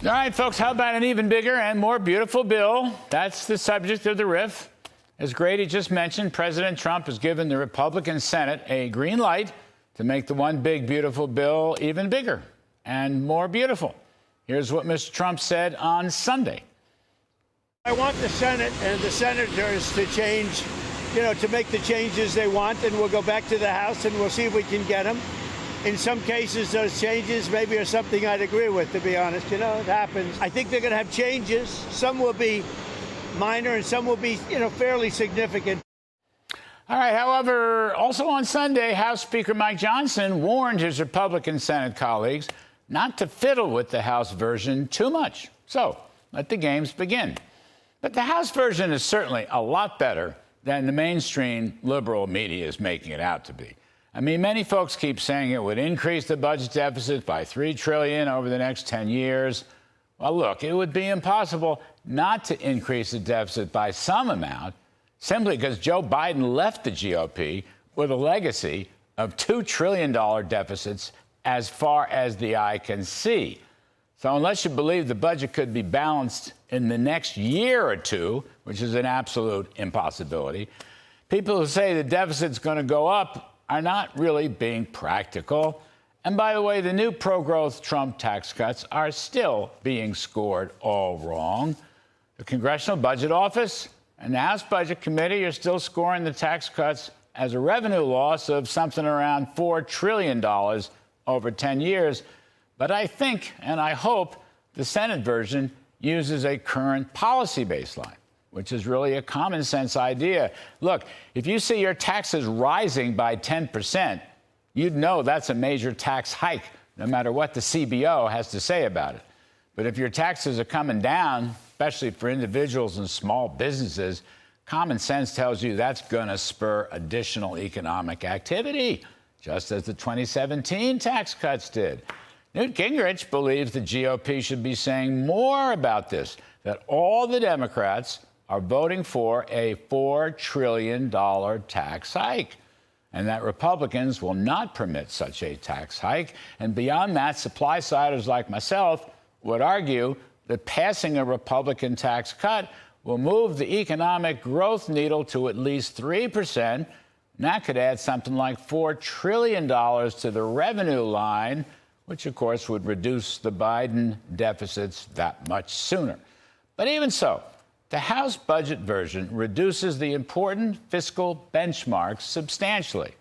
All right, folks, how about an even bigger and more beautiful bill? That's the subject of the riff. As Grady just mentioned, President Trump has given the Republican Senate a green light to make the one big beautiful bill even bigger and more beautiful. Here's what Mr. Trump said on Sunday. I want the Senate and the senators to change, to make the changes they want, and we'll go back to the House and we'll see if we can get them. In some cases, those changes maybe are something I'd agree with, to be honest. It happens. I think they're going to have changes. Some will be minor and some will be, fairly significant. All right. However, also on Sunday, House Speaker Mike Johnson warned his Republican Senate colleagues not to fiddle with the House version too much. So let the games begin. But the House version is certainly a lot better than the mainstream liberal media is making it out to be. I mean, many folks keep saying it would increase the budget deficit by $3 trillion over the next 10 years. Well, look, it would be impossible not to increase the deficit by some amount simply because Joe Biden left the GOP with a legacy of $2 trillion deficits as far as the eye can see. So unless you believe the budget could be balanced in the next year or two, which is an absolute impossibility, people who say the deficit's going to go up are not really being practical. And by the way, the new pro-growth Trump tax cuts are still being scored all wrong. The Congressional Budget Office and the House Budget Committee are still scoring the tax cuts as a revenue loss of something around $4 trillion over 10 years. But I think, and I hope, the Senate version uses a current policy baseline, which is really a common sense idea. Look, if you see your taxes rising by 10%, you'd know that's a major tax hike, no matter what the CBO has to say about it. But if your taxes are coming down, especially for individuals and small businesses, common sense tells you that's going to spur additional economic activity, just as the 2017 tax cuts did. Newt Gingrich believes the GOP should be saying more about this, that all the Democrats are voting for a $4 trillion tax hike, and that Republicans will not permit such a tax hike. And beyond that, supply-siders like myself would argue that passing a Republican tax cut will move the economic growth needle to at least 3%. And that could add something like $4 trillion to the revenue line, which, of course, would reduce the Biden deficits that much sooner. But even so, the House budget version reduces the important fiscal benchmarks substantially.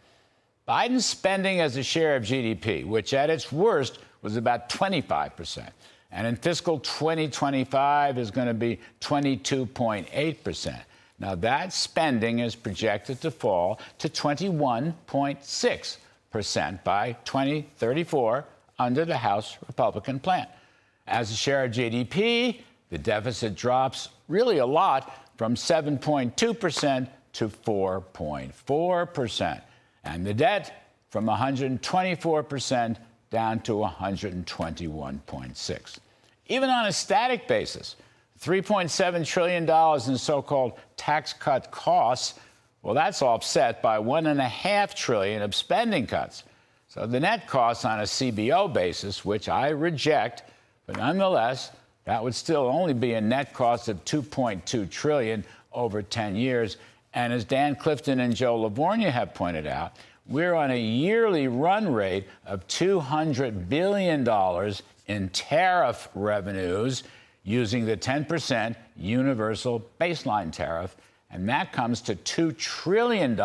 Biden's spending as a share of GDP, which at its worst was about 25%, and in fiscal 2025 is going to be 22.8%. Now, that spending is projected to fall to 21.6% by 2034 under the House Republican plan. As a share of GDP, the deficit drops really a lot from 7.2% to 4.4%. And the debt from 124% down to 121.6%. Even on a static basis, $3.7 trillion in so-called tax cut costs, well, that's offset by $1.5 trillion of spending cuts. So the net cost on a CBO basis, which I reject, but nonetheless, that would still only be a net cost of $2.2 trillion over 10 years. And as Dan Clifton and Joe Livornia have pointed out, we're on a yearly run rate of $200 billion in tariff revenues using the 10% universal baseline tariff. And that comes to $2 trillion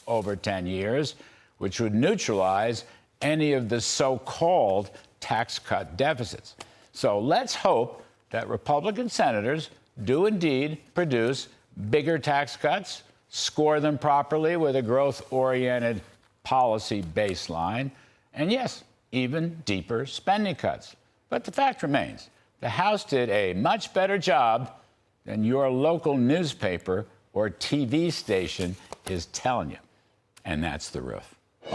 over 10 years, which would neutralize any of the so-called tax cut deficits. So let's hope that Republican senators do indeed produce bigger tax cuts, score them properly with a growth-oriented policy baseline, and yes, even deeper spending cuts. But the fact remains, the House did a much better job than your local newspaper or TV station is telling you. And that's the riff.